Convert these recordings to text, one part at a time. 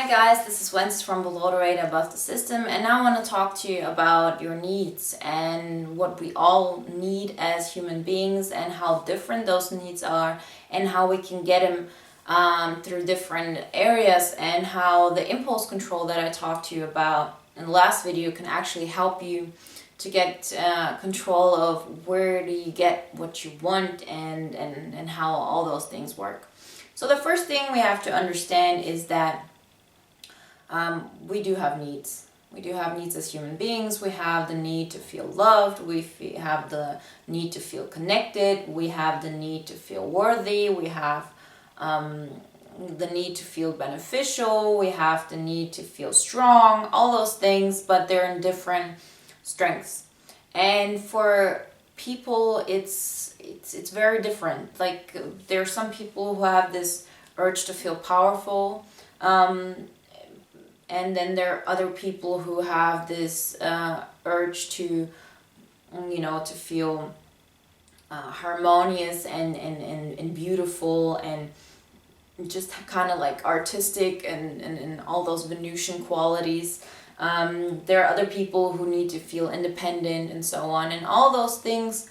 Hi guys, this is Wenzes from Below the Radar Above the System, and now I want to talk to you about your needs and what we all need as human beings and how different those needs are and how we can get them through different areas, and how the impulse control that I talked to you about in the last video can actually help you to get control of where do you get what you want and how all those things work. So the first thing we have to understand is that we do have needs. We do have needs as human beings. We have the need to feel loved. We have the need to feel connected. We have the need to feel worthy. We have the need to feel beneficial. We have the need to feel strong. All those things, but they're in different strengths. And for people, it's very different. Like, there are some people who have this urge to feel powerful. And then there are other people who have this urge to, to feel harmonious and beautiful and just kind of like artistic and all those Venusian qualities. There are other people who need to feel independent and so on. And all those things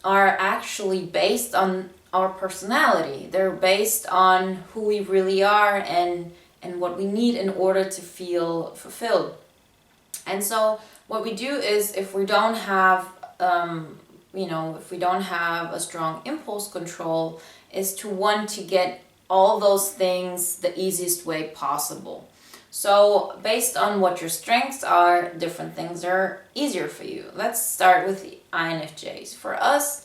are actually based on our personality. They're based on who we really are and what we need in order to feel fulfilled. And so what we do is, if we don't have if we don't have a strong impulse control, is to want to get all those things the easiest way possible. So based on what your strengths are, different things are easier for you. Let's start with the INFJs. For us,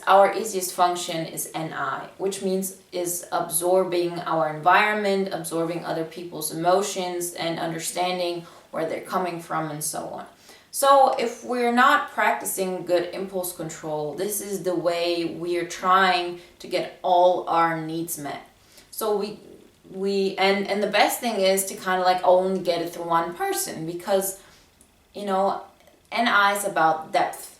our easiest function is NI, which means is absorbing our environment, absorbing other people's emotions, and understanding where they're coming from and so on. So if we're not practicing good impulse control, this is the way we are trying to get all our needs met. So and the best thing is to kind of like only get it through one person, because NI is about depth.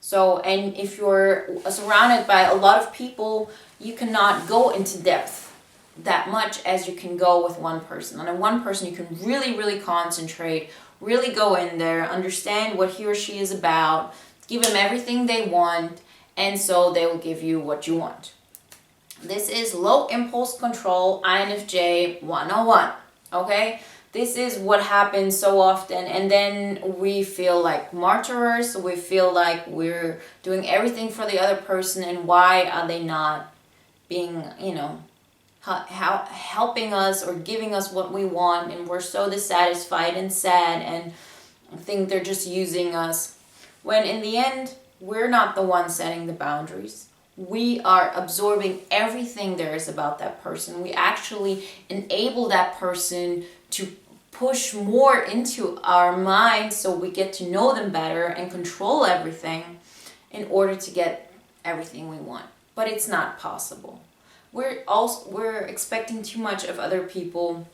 So, and if you're surrounded by a lot of people, you cannot go into depth that much as you can go with one person. On one person, you can really, really concentrate, really go in there, understand what he or she is about, give them everything they want, and so they will give you what you want. This is low impulse control, INFJ 101, okay? This is what happens so often, and then we feel like martyrs. We feel like we're doing everything for the other person, and why are they not being, helping us or giving us what we want, and we're so dissatisfied and sad and think they're just using us, when in the end, we're not the ones setting the boundaries. We are absorbing everything there is about that person. We actually enable that person to push more into our minds, so we get to know them better and control everything in order to get everything we want. But it's not possible. We're expecting too much of other people,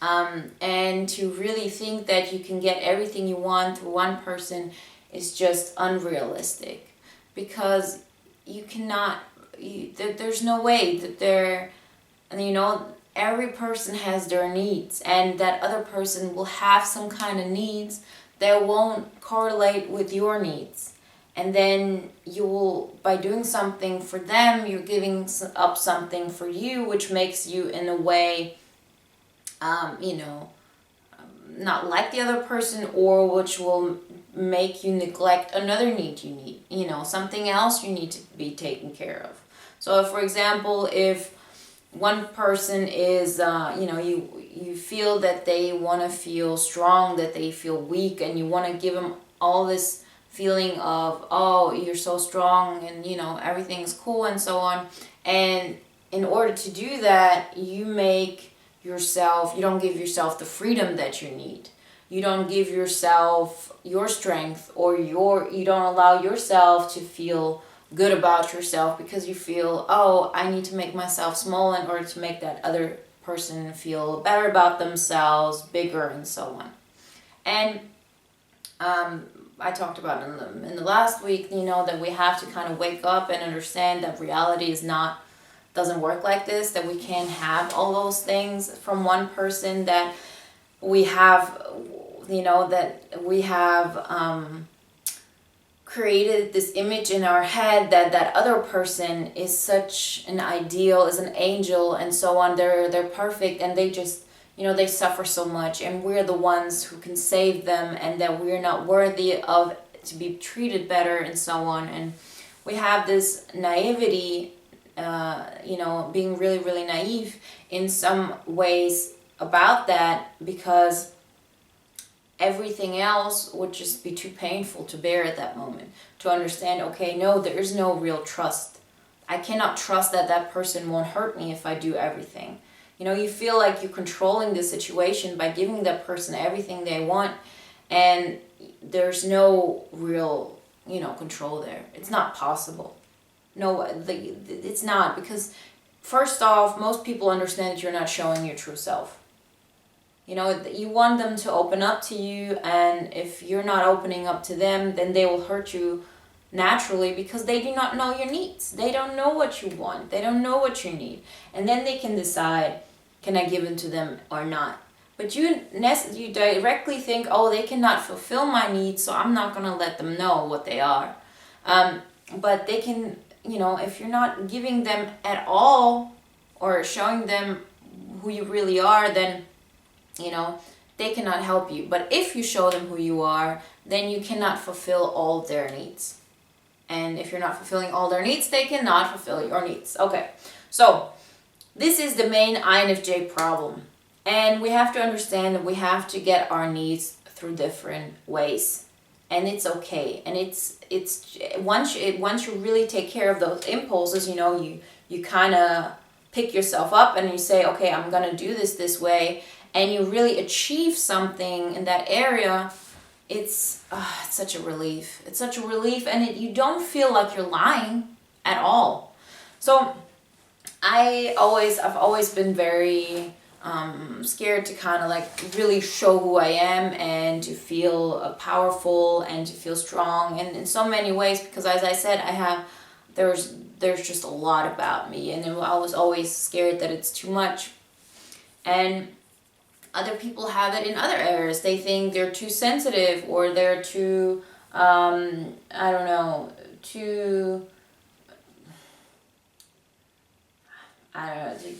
and to really think that you can get everything you want through one person is just unrealistic, because you cannot. There's no way that every person has their needs, and that other person will have some kind of needs that won't correlate with your needs. And then you will, by doing something for them, you're giving up something for you, which makes you in a way, not like the other person, or which will make you neglect another need you need, something else you need to be taken care of. So for example, if one person is, you feel that they want to feel strong, that they feel weak, and you want to give them all this feeling of, oh, you're so strong and, everything's cool and so on. And in order to do that, you don't give yourself the freedom that you need. You don't give yourself your strength, or you don't allow yourself to feel good about yourself, because you feel, oh, I need to make myself small in order to make that other person feel better about themselves, bigger, and so on. And I talked about in the last week, that we have to kind of wake up and understand that reality is not doesn't work like this, that we can't have all those things from one person, that we have, that we have created this image in our head that that other person is such an ideal, is an angel, and so on. They're perfect, and they just, they suffer so much, and we're the ones who can save them, and that we're not worthy of to be treated better, and so on. And we have this naivety, being really, really naive in some ways about that, because everything else would just be too painful to bear at that moment. To understand, okay, no, there is no real trust. I cannot trust that that person won't hurt me if I do everything. You feel like you're controlling the situation by giving that person everything they want, and there's no real, control there. It's not possible. No, it's not, because first off, most people understand that you're not showing your true self. You want them to open up to you, and if you're not opening up to them, then they will hurt you naturally, because they do not know your needs. They don't know what you want. They don't know what you need. And then they can decide, can I give it to them or not? But you directly think, oh, they cannot fulfill my needs, so I'm not going to let them know what they are. But they can, if you're not giving them at all or showing them who you really are, then they cannot help you. But if you show them who you are, then you cannot fulfill all their needs. And if you're not fulfilling all their needs, they cannot fulfill your needs. Okay, so this is the main INFJ problem. And we have to understand that we have to get our needs through different ways. And it's okay. And it's once you really take care of those impulses, you kind of pick yourself up and you say, okay, I'm going to do this way. And you really achieve something in that area, it's such a relief. It's such a relief, and you don't feel like you're lying at all. So I've always been very scared to kind of like really show who I am, and to feel powerful, and to feel strong, and in so many ways, because as I said, there's just a lot about me, and I was always scared that it's too much. And other people have it in other areas. They think they're too sensitive, or they're too,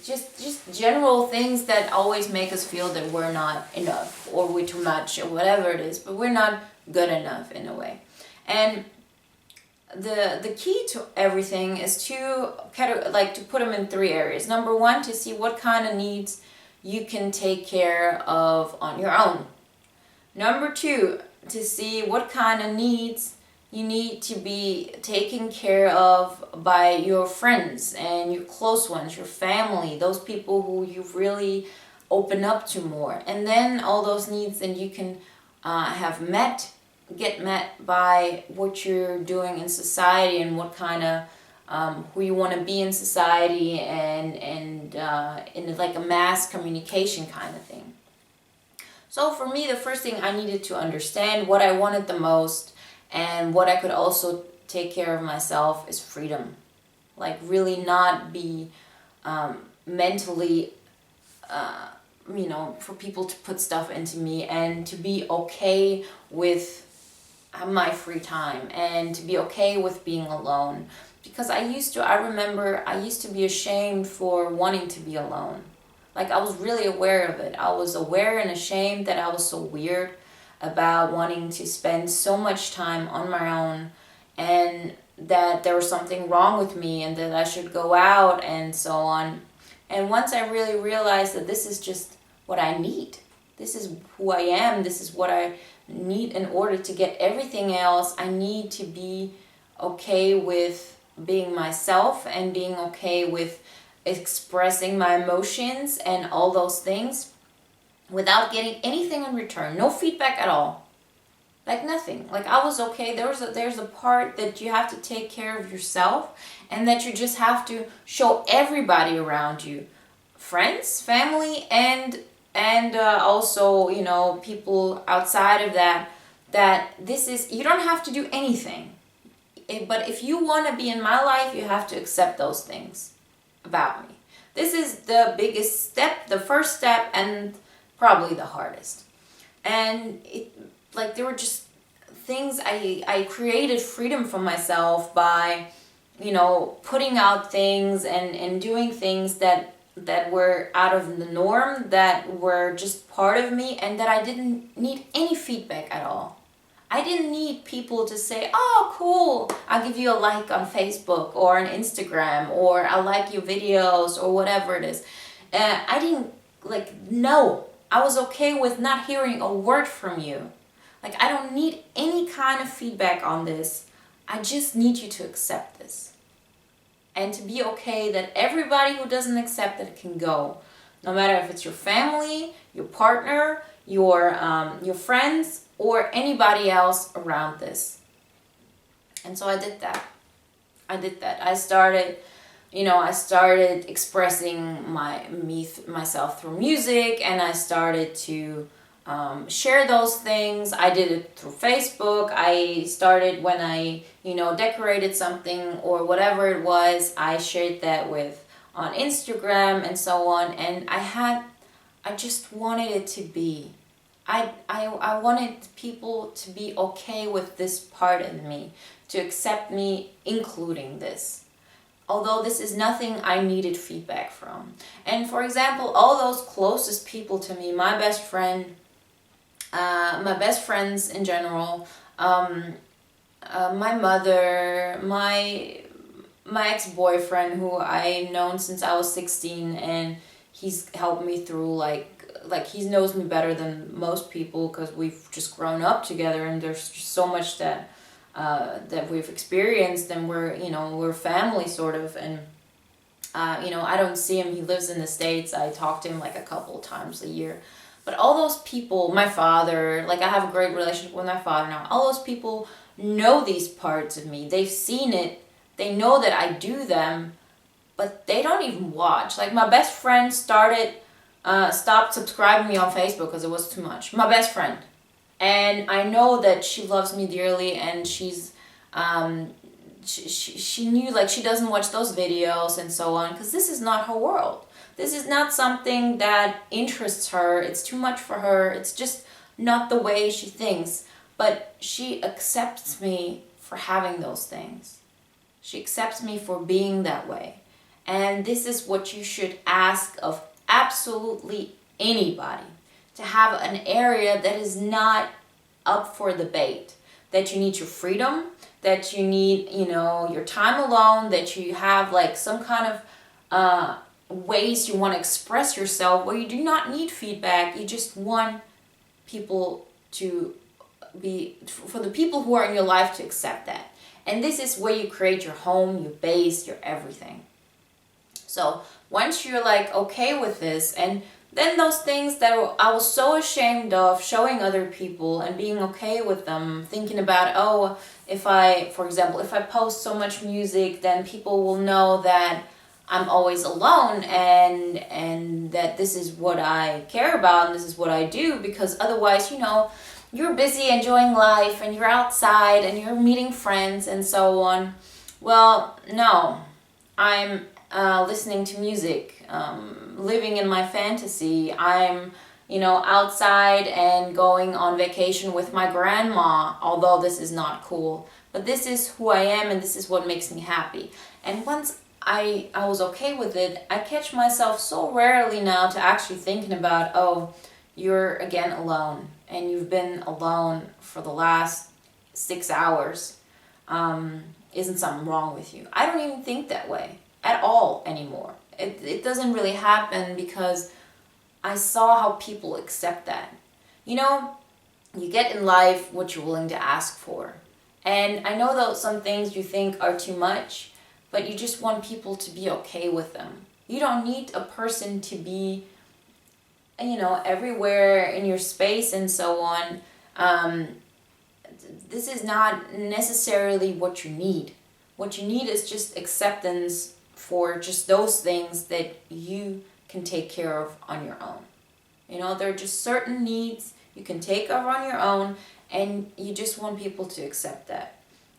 just general things that always make us feel that we're not enough, or we're too much, or whatever it is, but we're not good enough in a way. And the key to everything is to put them in 3 areas. Number 1, to see what kind of needs you can take care of on your own. Number 2, to see what kind of needs you need to be taken care of by your friends and your close ones, your family, those people who you've really opened up to more. And then all those needs, then you can get met by what you're doing in society, and what kind of who you want to be in society, and in like a mass communication kind of thing. So for me, the first thing, I needed to understand what I wanted the most, and what I could also take care of myself is freedom. Like really not be mentally, for people to put stuff into me, and to be okay with my free time, and to be okay with being alone. Because I remember I used to be ashamed for wanting to be alone. Like I was really aware of it. I was aware and ashamed that I was so weird about wanting to spend so much time on my own, and that there was something wrong with me, and that I should go out, and so on. And once I really realized that this is just what I need, this is who I am, this is what I need in order to get everything else, I need to be okay with being myself, and being okay with expressing my emotions and all those things without getting anything in return. No feedback at all. Like nothing. Like I was okay. There's a part that you have to take care of yourself, and that you just have to show everybody around you, friends, family, and also people outside of that this is, you don't have to do anything. But if you want to be in my life, you have to accept those things. about me. This is the biggest step, the first step, and probably the hardest. And there were just things I created freedom for myself by, putting out things and doing things that were out of the norm, that were just part of me, and that I didn't need any feedback at all. I didn't need people to say, oh, cool, I'll give you a like on Facebook or on Instagram, or I like your videos, or whatever it is. I didn't, no. I was okay with not hearing a word from you. I don't need any kind of feedback on this. I just need you to accept this. And to be okay that everybody who doesn't accept it can go. No matter if it's your family, your partner, your friends, or anybody else around this. And so I did that. I started expressing myself through music, and I started to share those things. I did it through Facebook. I started when I, decorated something or whatever it was, I shared that on Instagram and so on. And I just wanted it to be. I wanted people to be okay with this part of me, to accept me, including this. Although this is nothing I needed feedback from. And for example, all those closest people to me, my best friend, my best friends in general, my mother, my ex-boyfriend, who I've known since I was 16, and he's helped me through he knows me better than most people because we've just grown up together, and there's just so much that we've experienced, and we're family sort of. And I don't see him. He lives in the States. I talk to him a couple times a year. But all those people, my father, I have a great relationship with my father now. All those people know these parts of me. They've seen it. They know that I do them, but they don't even watch. My best friend stopped subscribing me on Facebook because it was too much. My best friend. And I know that she loves me dearly, and she's, she knew, she doesn't watch those videos and so on, because this is not her world. This is not something that interests her. It's too much for her. It's just not the way she thinks. But she accepts me for having those things. She accepts me for being that way. And this is what you should ask of absolutely anybody. To have an area that is not up for debate. That you need your freedom. That you need, your time alone. That you have some kind of ways you want to express yourself where you do not need feedback. You just want people for the people who are in your life to accept that. And this is where you create your home, your base, your everything. So once you're okay with this, and then those things that I was so ashamed of showing other people and being okay with them, thinking about, for example, if I post so much music, then people will know that I'm always alone, and that this is what I care about and this is what I do, because otherwise, you're busy enjoying life and you're outside and you're meeting friends and so on. Well, no, I'm listening to music, living in my fantasy. I'm, outside and going on vacation with my grandma, although this is not cool. But this is who I am, and this is what makes me happy. And once I was okay with it, I catch myself so rarely now to actually thinking about, you're again alone, and you've been alone for the last 6 hours. Isn't something wrong with you? I don't even think that way at all anymore. It doesn't really happen because I saw how people accept that. You get in life what you're willing to ask for. And I know that some things you think are too much, but you just want people to be okay with them. You don't need a person to be, everywhere in your space and so on. This is not necessarily what you need. What you need is just acceptance for just those things that you can take care of on your own. There are just certain needs you can take care of on your own, and you just want people to accept that.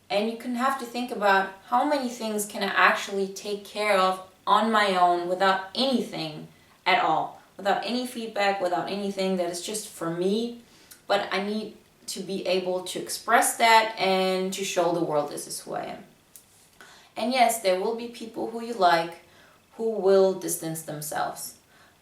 And you can have to think about how many things can I actually take care of on my own without anything at all, without any feedback, without anything, that is just for me. But I need to be able to express that and to show the world this is who I am. And yes, there will be people who you like who will distance themselves.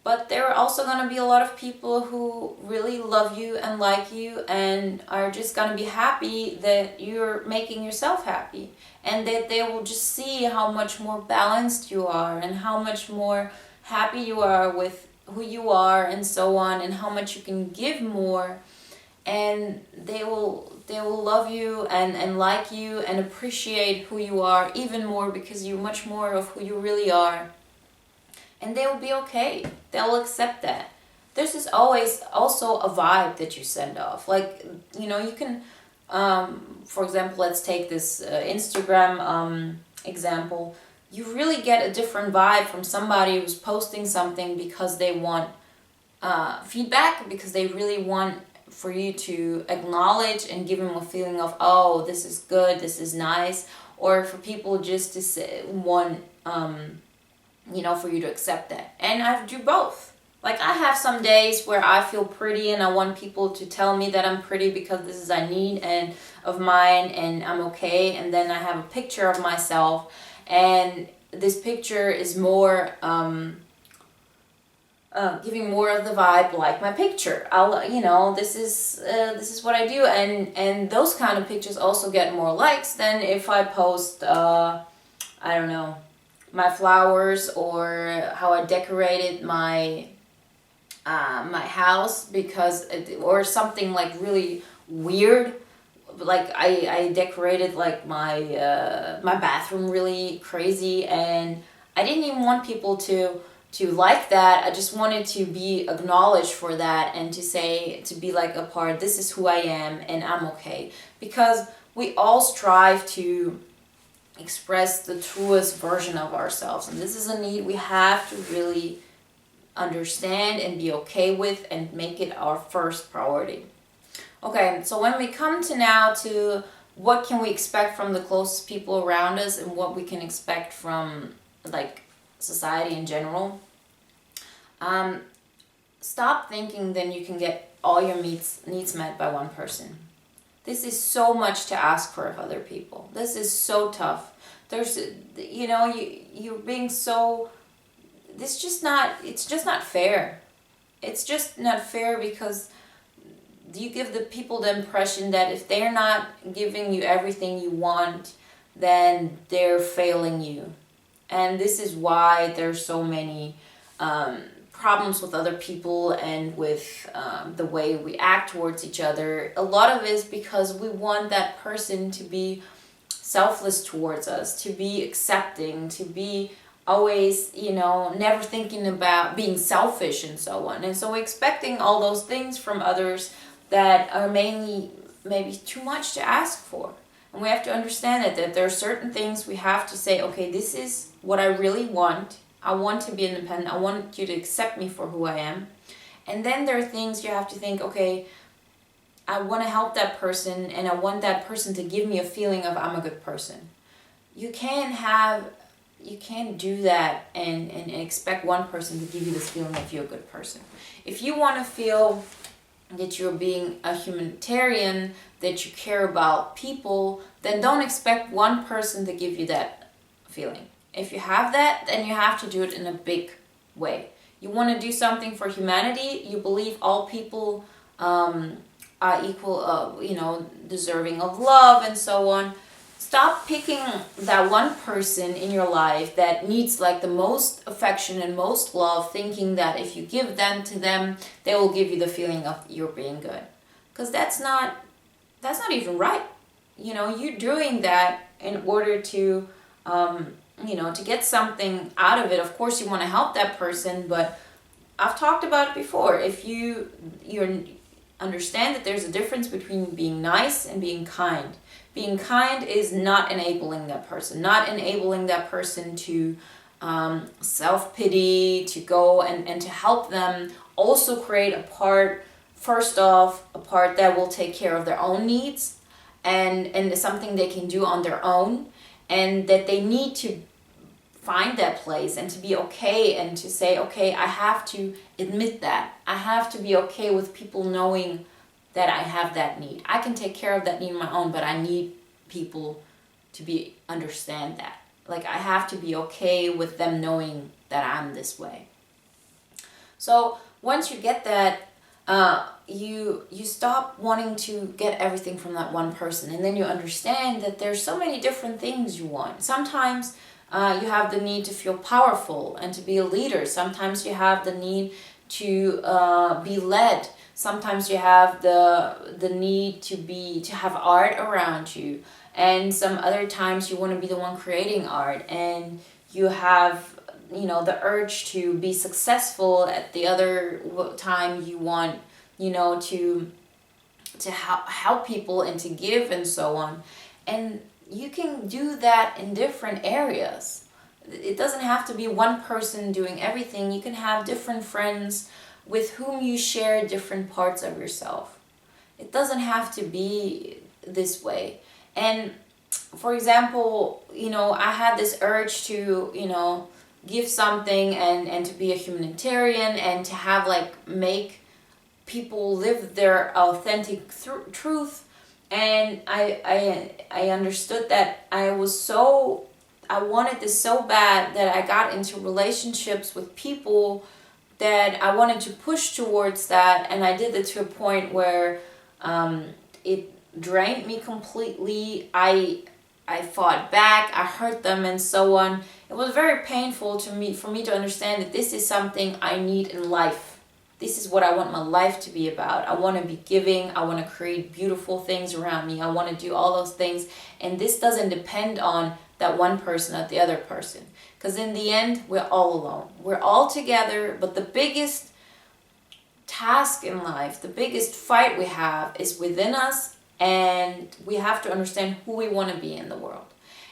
But there are also going to be a lot of people who really love you and like you and are just going to be happy that you're making yourself happy. And that they will just see how much more balanced you are and how much more happy you are with who you are and so on, and how much you can give more. And they will love you and like you and appreciate who you are even more, because you're much more of who you really are. And they will be okay. They'll accept that. There's just always also a vibe that you send off. Like, you can, for example, let's take this Instagram example. You really get a different vibe from somebody who's posting something because they want feedback, because they really want for you to acknowledge and give them a feeling of, oh, this is good, this is nice. Or for people just to want... for you to accept that. And I do both. Like, I have some days where I feel pretty and I want people to tell me that I'm pretty because this is a need and of mine and I'm okay. And then I have a picture of myself, and this picture is more giving more of the vibe like my picture. This is what I do, and those kind of pictures also get more likes than if I post I don't know, my flowers or how I decorated my my house, or something like really weird, like I decorated like my my bathroom really crazy, and I didn't even want people to like that. I just wanted to be acknowledged for that and to be like a part, this is who I am and I'm okay, because we all strive to express the truest version of ourselves, and this is a need we have to really understand and be okay with and make it our first priority. Okay, so when we come to what can we expect from the closest people around us and what we can expect from like society in general, stop thinking then you can get all your needs met by one person. This is so much to ask for of other people. This is so tough. There's, you're being so, it's just not fair. It's just not fair, because you give the people the impression that if they're not giving you everything you want, then they're failing you. And this is why there's so many problems with other people and with the way we act towards each other. A lot of it is because we want that person to be selfless towards us, to be accepting, to be always, never thinking about being selfish and so on. And so we're expecting all those things from others that are mainly maybe too much to ask for. And we have to understand that there are certain things we have to say, okay, this is what I really want. I want to be independent. I want you to accept me for who I am. And then there are things you have to think, okay, I want to help that person and I want that person to give me a feeling of I'm a good person. You can't do that and expect one person to give you this feeling that you're a good person. If you want to feel that you're being a humanitarian, that you care about people, then don't expect one person to give you that feeling. If you have that, then you have to do it in a big way. You want to do something for humanity, you believe all people are equal, deserving of love and so on. Stop picking that one person in your life that needs like the most affection and most love, thinking that if you give them to them, they will give you the feeling of you're being good. Because that's not even right. You're doing that in order to, to get something out of it. Of course, you want to help that person, but I've talked about it before. If you understand that there's a difference between being nice and being kind. Being kind is not enabling that person, to self-pity, to go and to help them also create a part that will take care of their own needs and something they can do on their own, and that they need to find that place and to be okay and to say, okay, I have to admit that. I have to be okay with people knowing that I have that need. I can take care of that need on my own, but I need people to understand that. Like, I have to be okay with them knowing that I'm this way. So once you get that, you stop wanting to get everything from that one person, and then you understand that there's so many different things you want. Sometimes you have the need to feel powerful and to be a leader. Sometimes you have the need to be led. Sometimes you have the need to have art around you, and some other times you want to be the one creating art, and you have the urge to be successful. At the other time you want to help people and to give and so on. And you can do that in different areas. It doesn't have to be one person doing everything. You can have different friends with whom you share different parts of yourself. It doesn't have to be this way. And for example, I had this urge to, give something and to be a humanitarian and to have make people live their authentic truth. And I understood that I wanted this so bad that I got into relationships with people that I wanted to push towards that, and I did it to a point where it drained me completely. I fought back, I hurt them and so on. It was very painful for me to understand that this is something I need in life. This is what I want my life to be about. I want to be giving, I want to create beautiful things around me, I want to do all those things, and this doesn't depend on that one person or the other person. Because in the end, we're all alone. We're all together, but the biggest task in life, the biggest fight we have is within us, and we have to understand who we want to be in the world.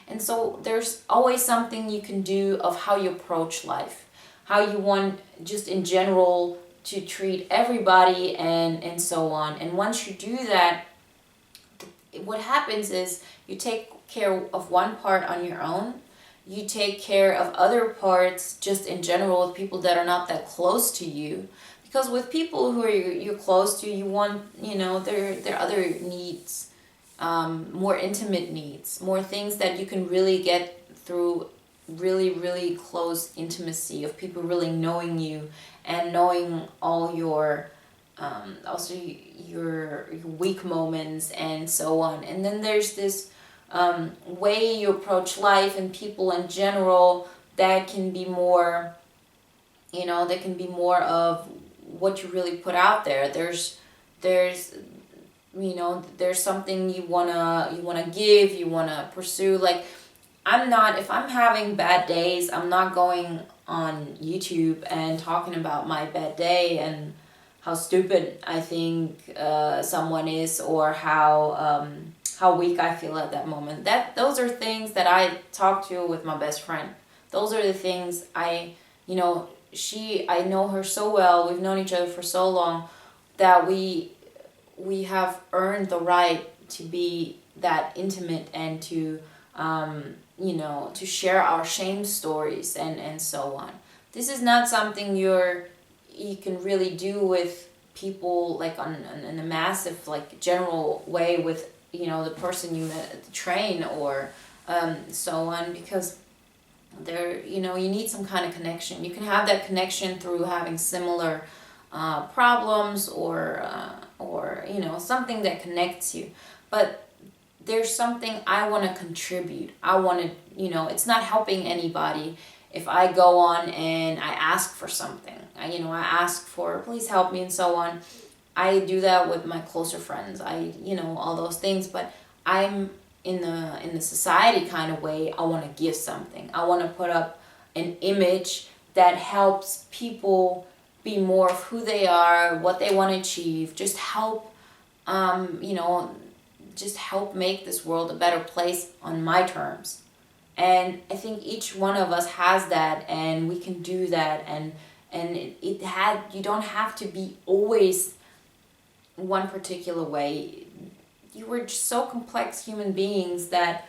And so there's always something you can do of how you approach life, how you want just in general to treat everybody and so on. And once you do that, what happens is you take care of one part on your own. You take care of other parts just in general with people that are not that close to you. Because with people who you're close to, you want, their other needs, more intimate needs, more things that you can really get through really, really close intimacy of people really knowing you and knowing all your, also your weak moments and so on. And then there's this way you approach life and people in general that can be more, that can be more of what you really put out there. There's something you wanna give, you wanna pursue. Like, if I'm having bad days, I'm not going on YouTube and talking about my bad day and how stupid I think someone is, or how weak I feel at that moment. Those are things that I talk to with my best friend. Those are the things I know her so well, we've known each other for so long, that we have earned the right to be that intimate and to to share our shame stories and so on. This is not something you can really do with people like in a massive general way with the person you met at the train or so on, because you need some kind of connection. You can have that connection through having similar problems or something that connects you. But there's something I want to contribute. I want to, it's not helping anybody if I go on and I ask for something. I ask for, please help me and so on. I do that with my closer friends. All those things, but I'm in the society kind of way. I want to give something. I want to put up an image that helps people be more of who they are, what they want to achieve. Just help, just help make this world a better place on my terms. And I think each one of us has that, and we can do that. And you don't have to be always one particular way. You were just so complex human beings that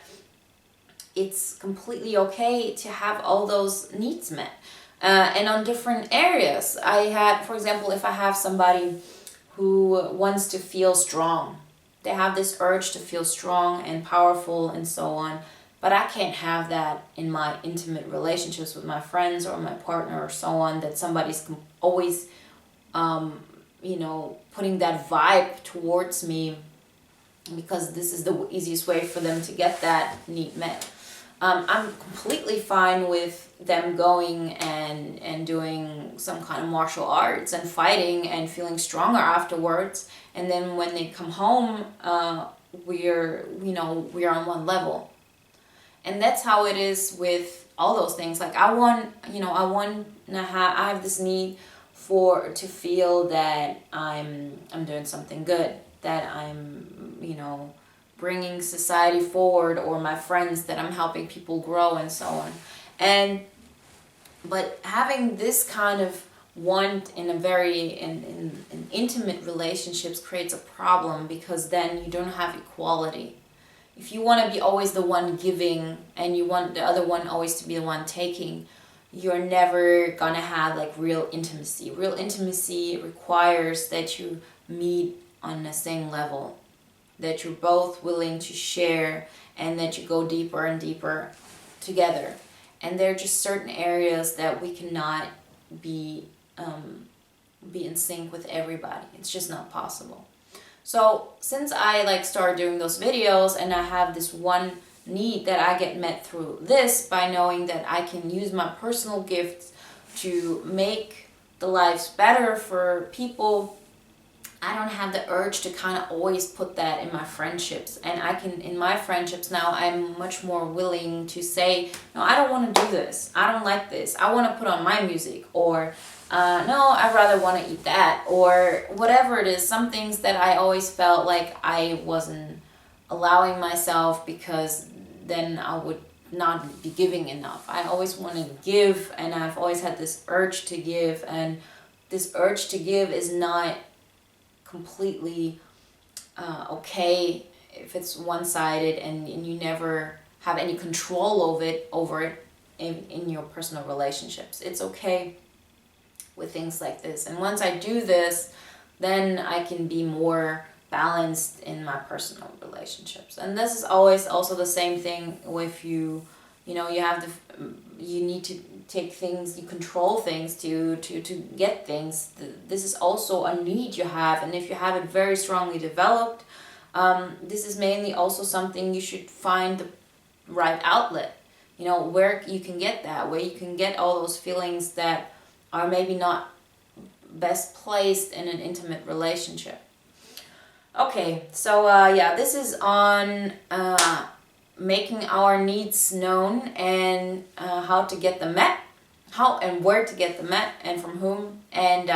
it's completely okay to have all those needs met. And on different areas. For example, if I have somebody who wants to feel strong, they have this urge to feel strong and powerful and so on, but I can't have that in my intimate relationships with my friends or my partner or so on, that somebody's always, putting that vibe towards me, because this is the easiest way for them to get that need met. I'm completely fine with them going and doing some kind of martial arts and fighting and feeling stronger afterwards. And then when they come home, we're on one level. And that's how it is with all those things. Like I have this need to feel that I'm doing something good, that I'm, bringing society forward, or my friends, that I'm helping people grow and so on. But having this kind of want in in intimate relationships creates a problem, because then you don't have equality. If you want to be always the one giving and you want the other one always to be the one taking, you're never gonna have like real intimacy. Real intimacy requires that you meet on the same level, that you're both willing to share, and that you go deeper and deeper together. And there are just certain areas that we cannot be in sync with everybody. It's just not possible. So since I started doing those videos, and I have this one need that I get met through this, by knowing that I can use my personal gifts to make the lives better for people, I don't have the urge to kind of always put that in my friendships. And in my friendships now, I'm much more willing to say, no, I don't want to do this. I don't like this. I want to put on my music, or no, I'd rather want to eat that, or whatever it is. Some things that I always felt like I wasn't allowing myself, because then I would not be giving enough. I always want to give, and I've always had this urge to give, and this urge to give is not completely okay if it's one-sided, and you never have any control over it in your personal relationships. It's okay with things like this. And once I do this, then I can be more balanced in my personal relationships. And this is always also the same thing with you need to take things, you control things to get things. This is also a need you have, and if you have it very strongly developed, this is mainly also something you should find the right outlet, where you can get that, where you can get all those feelings that are maybe not best placed in an intimate relationship. Okay, so this is on making our needs known, and how to get them met, how and where to get them met, and from whom. And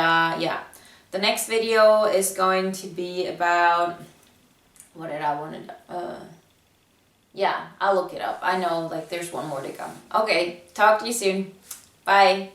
the next video is going to be about, what did I want to I'll look it up. I know there's one more to come. Okay, talk to you soon. Bye.